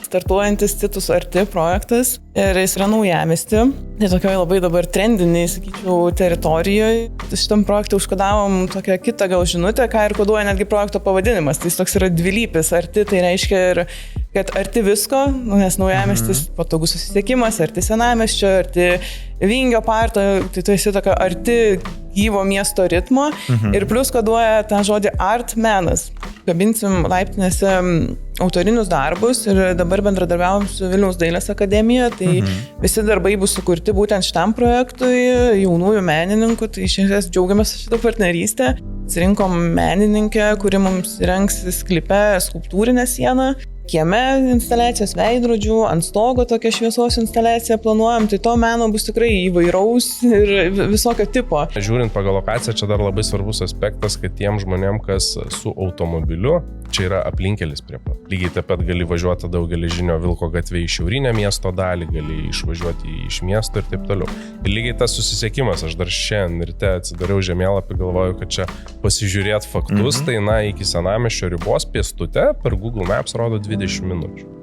startuojantis Citus Arti projektas ir jis yra naujamiesty. Tai tokioje labai dabar trendiniai, sakyčiau, teritorijoje. Šitam projektui užkodavom tokią kitą gal žinutę, ką ir koduoja netgi projekto pavadinimas. Tai jis toks yra dvilypis. Arti tai reiškia ir, kad arti visko, nes naujamiestis patogus susisiekimas, arti senamiesčio, arti Vingio parko, tai tu esi tokia arti gyvo miesto ritmo ir plus koduoja tą žodį art menas. Kabinsim laiptinėse autorinius darbus ir dabar bendradarbiavom su Vilniaus dailės akademija, tai visi darbai bus sukurti būtent šitam projektui, jaunųjų menininkų, tai iš esmės džiaugiamės šitą partnerystę. Atsirinkom menininkę, kuri mums rengs sklype skulptūrinę sieną. Kieme instaliacijos veidrodžių, ant stogo tokią šviesos instaliaciją planuojam, tai to meno bus tikrai įvairaus ir visokio tipo. Žiūrint pagal lokaciją, čia dar labai svarbus aspektas, kad tiem žmonėm, kas su automobiliu, čia yra aplinkelis prie pat. Lygiai taip pat gali važiuoti daugelį žinio Vilko gatvė į šiaurinę miesto dalį, gali išvažiuoti iš miesto ir taip toliau. Ir lygiai tas susisiekimas, aš dar šiandien ryte atsidariau žemėlapį, galvoju, kad čia pasižiūrėt faktus, tai iki senamiesčio ribos pėstute per Google Maps rodo 20 minučių.